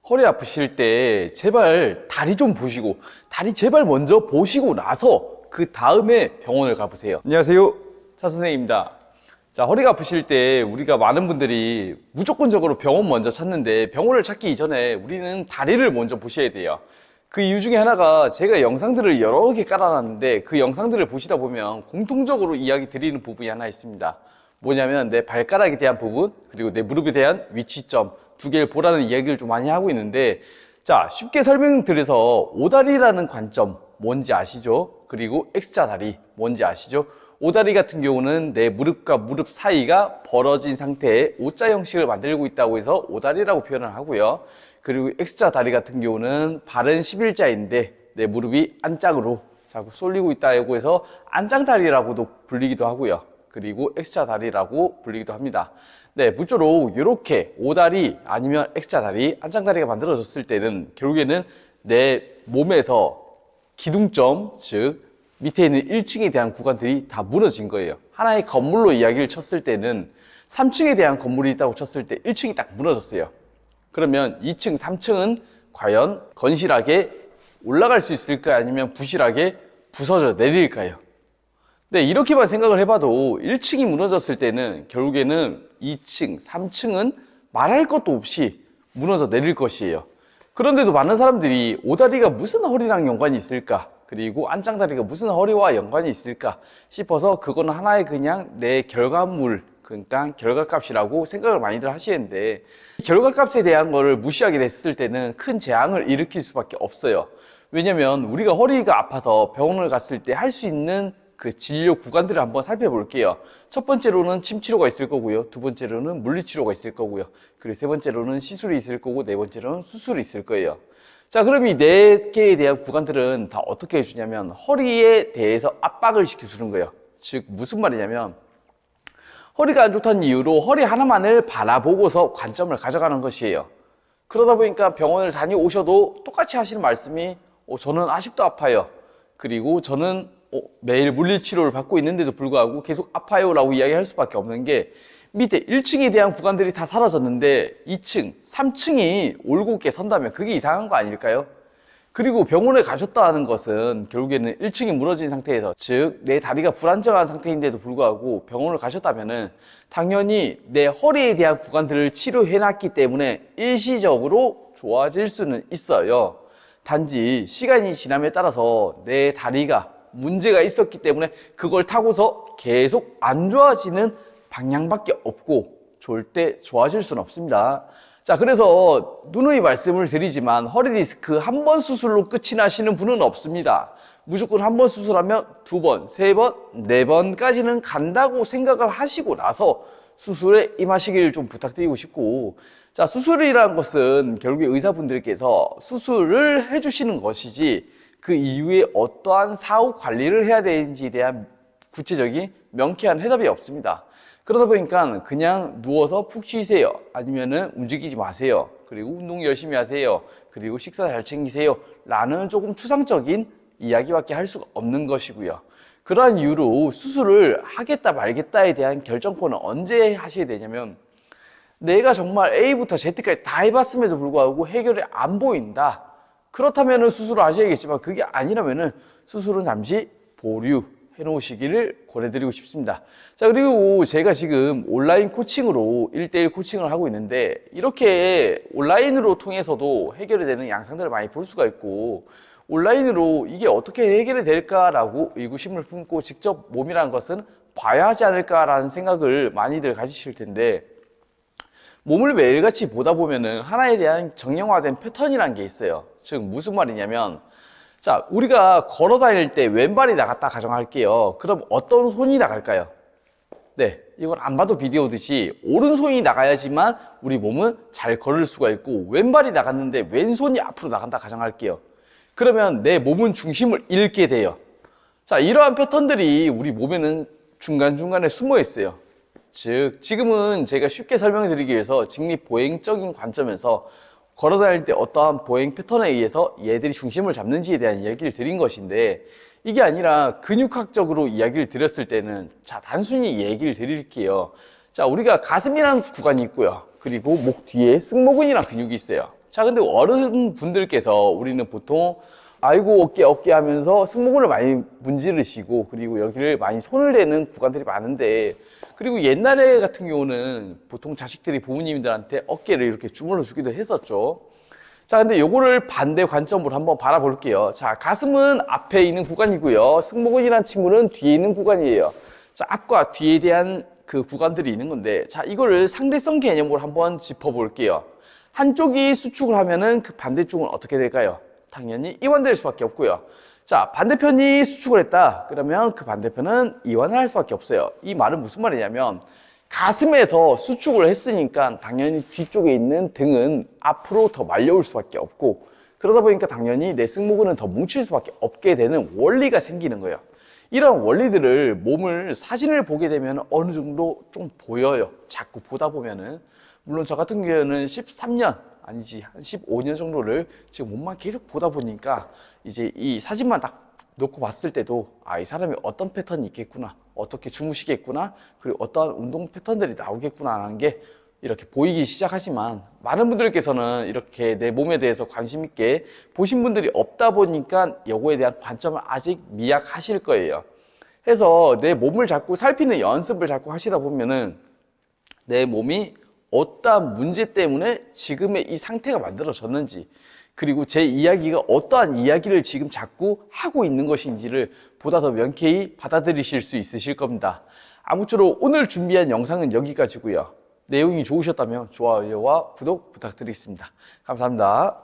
허리 아프실 때 제발 다리 좀 보시고, 다리 제발 먼저 보시고 나서 그 다음에 병원을 가보세요. 안녕하세요. 차 선생님입니다. 자, 허리가 아프실 때 우리가 많은 분들이 무조건적으로 병원 먼저 찾는데, 병원을 찾기 이전에 우리는 다리를 먼저 보셔야 돼요. 그 이유 중에 하나가, 제가 영상들을 여러 개 깔아놨는데 그 영상들을 보시다 보면 공통적으로 이야기 드리는 부분이 하나 있습니다. 뭐냐면 내 발가락에 대한 부분, 그리고 내 무릎에 대한 위치점 두 개를 보라는 이야기를 좀 많이 하고 있는데, 자, 쉽게 설명드려서 오다리라는 관점 뭔지 아시죠? 그리고 X자 다리 뭔지 아시죠? 오다리 같은 경우는 내 무릎과 무릎 사이가 벌어진 상태의 O자 형식을 만들고 있다고 해서 오다리라고 표현을 하고요. 그리고 X자 다리 같은 경우는 발은 11자인데 내 무릎이 안짝으로 자꾸 쏠리고 있다고 해서 안짱다리라고도 불리기도 하고요. 그리고 X자 다리라고 불리기도 합니다. 네, 무쪼록 이렇게 오다리 아니면 X자 다리, 안짱다리가 만들어졌을 때는 결국에는 내 몸에서 기둥점, 즉 밑에 있는 1층에 대한 구간들이 다 무너진 거예요. 하나의 건물로 이야기를 쳤을 때는 3층에 대한 건물이 있다고 쳤을 때 1층이 딱 무너졌어요. 그러면 2층, 3층은 과연 건실하게 올라갈 수 있을까요? 아니면 부실하게 부서져 내릴까요? 네, 이렇게만 생각을 해봐도 1층이 무너졌을 때는 결국에는 2층, 3층은 말할 것도 없이 무너져 내릴 것이에요. 그런데도 많은 사람들이 오다리가 무슨 허리랑 연관이 있을까? 그리고 안짱다리가 무슨 허리와 연관이 있을까 싶어서 그거는 하나의 그냥 내 결과물, 그러니까 결과값이라고 생각을 많이들 하시는데, 결과값에 대한 거를 무시하게 됐을 때는 큰 재앙을 일으킬 수밖에 없어요. 왜냐면 우리가 허리가 아파서 병원을 갔을 때 할 수 있는 그 진료 구간들을 한번 살펴볼게요. 첫 번째로는 침 치료가 있을 거고요. 두 번째로는 물리 치료가 있을 거고요. 그리고 세 번째로는 시술이 있을 거고, 네 번째로는 수술이 있을 거예요. 자, 그럼 이 네 개에 대한 구간들은 다 어떻게 해주냐면 허리에 대해서 압박을 시켜주는 거예요. 즉 무슨 말이냐면, 허리가 안 좋다는 이유로 허리 하나만을 바라보고서 관점을 가져가는 것이에요. 그러다 보니까 병원을 다녀오셔도 똑같이 하시는 말씀이 저는 아직도 아파요. 그리고 저는 매일 물리치료를 받고 있는데도 불구하고 계속 아파요 라고 이야기할 수밖에 없는 게, 밑에 1층에 대한 구간들이 다 사라졌는데 2층, 3층이 올곧게 선다면 그게 이상한 거 아닐까요? 그리고 병원에 가셨다 하는 것은 결국에는 1층이 무너진 상태에서, 즉 내 다리가 불안정한 상태인데도 불구하고 병원을 가셨다면은 당연히 내 허리에 대한 구간들을 치료해놨기 때문에 일시적으로 좋아질 수는 있어요. 단지 시간이 지남에 따라서 내 다리가 문제가 있었기 때문에 그걸 타고서 계속 안 좋아지는 방향밖에 없고 절대 좋아질 수는 없습니다. 자, 그래서 누누이 말씀을 드리지만 허리 디스크 한 번 수술로 끝이 나시는 분은 없습니다. 무조건 한 번 수술하면 두 번, 세 번, 네 번까지는 간다고 생각을 하시고 나서 수술에 임하시길 좀 부탁드리고 싶고, 자, 수술이라는 것은 결국에 의사분들께서 수술을 해주시는 것이지 그 이후에 어떠한 사후 관리를 해야 되는지에 대한 구체적인 명쾌한 해답이 없습니다. 그러다 보니까 그냥 누워서 푹 쉬세요. 아니면은 움직이지 마세요. 그리고 운동 열심히 하세요. 그리고 식사 잘 챙기세요. 라는 조금 추상적인 이야기밖에 할 수가 없는 것이고요. 그러한 이유로 수술을 하겠다 말겠다에 대한 결정권은 언제 하셔야 되냐면, 내가 정말 A부터 Z까지 다 해봤음에도 불구하고 해결이 안 보인다. 그렇다면 수술을 하셔야겠지만, 그게 아니라면 수술은 잠시 보류 해놓으시기를 권해드리고 싶습니다. 자, 그리고 제가 지금 온라인 코칭으로 1대1 코칭을 하고 있는데, 이렇게 온라인으로 통해서도 해결이 되는 양상들을 많이 볼 수가 있고, 온라인으로 이게 어떻게 해결이 될까라고 의구심을 품고 직접 몸이라는 것은 봐야 하지 않을까라는 생각을 많이들 가지실 텐데, 몸을 매일같이 보다 보면은 하나에 대한 정형화된 패턴이라는 게 있어요. 즉 무슨 말이냐면, 자, 우리가 걸어 다닐 때 왼발이 나갔다 가정할게요. 그럼 어떤 손이 나갈까요? 네, 이건 안 봐도 비디오듯이 오른손이 나가야지만 우리 몸은 잘 걸을 수가 있고, 왼발이 나갔는데 왼손이 앞으로 나간다 가정할게요. 그러면 내 몸은 중심을 잃게 돼요. 자, 이러한 패턴들이 우리 몸에는 중간중간에 숨어 있어요. 즉 지금은 제가 쉽게 설명해 드리기 위해서 직립보행적인 관점에서 걸어 다닐 때 어떠한 보행 패턴에 의해서 얘들이 중심을 잡는지에 대한 이야기를 드린 것인데, 이게 아니라 근육학적으로 이야기를 드렸을 때는, 자, 단순히 얘기를 드릴게요. 자, 우리가 가슴이라는 구간이 있고요. 그리고 목 뒤에 승모근이라는 근육이 있어요. 자, 근데 어른분들께서 우리는 보통 아이고 어깨 하면서 승모근을 많이 문지르시고 그리고 여기를 많이 손을 대는 구간들이 많은데, 그리고 옛날에 같은 경우는 보통 자식들이 부모님들한테 어깨를 이렇게 주물러 주기도 했었죠. 자, 근데 요거를 반대 관점으로 한번 바라볼게요. 자, 가슴은 앞에 있는 구간이고요. 승모근이란 친구는 뒤에 있는 구간이에요. 자, 앞과 뒤에 대한 그 구간들이 있는 건데, 자, 이거를 상대성 개념으로 한번 짚어볼게요. 한쪽이 수축을 하면은 그 반대쪽은 어떻게 될까요? 당연히 이완될 수밖에 없고요. 자, 반대편이 수축을 했다. 그러면 그 반대편은 이완을 할 수밖에 없어요. 이 말은 무슨 말이냐면, 가슴에서 수축을 했으니까 당연히 뒤쪽에 있는 등은 앞으로 더 말려올 수밖에 없고, 그러다 보니까 당연히 내 승모근은 더 뭉칠 수밖에 없게 되는 원리가 생기는 거예요. 이런 원리들을 몸을 사진을 보게 되면 어느 정도 좀 보여요. 자꾸 보다 보면은. 물론 저 같은 경우는 13년 아니지 한 15년 정도를 지금 몸만 계속 보다 보니까 이제 이 사진만 딱 놓고 봤을 때도 이 사람이 어떤 패턴이 있겠구나, 어떻게 주무시겠구나, 그리고 어떠한 운동 패턴들이 나오겠구나 하는 게 이렇게 보이기 시작하지만, 많은 분들께서는 이렇게 내 몸에 대해서 관심 있게 보신 분들이 없다 보니까 이거에 대한 관점을 아직 미약하실 거예요. 해서 내 몸을 자꾸 살피는 연습을 자꾸 하시다 보면은 내 몸이 어떠한 문제 때문에 지금의 이 상태가 만들어졌는지, 그리고 제 이야기가 어떠한 이야기를 지금 자꾸 하고 있는 것인지를 보다 더 명쾌히 받아들이실 수 있으실 겁니다. 아무쪼록 오늘 준비한 영상은 여기까지고요. 내용이 좋으셨다면 좋아요와 구독 부탁드리겠습니다. 감사합니다.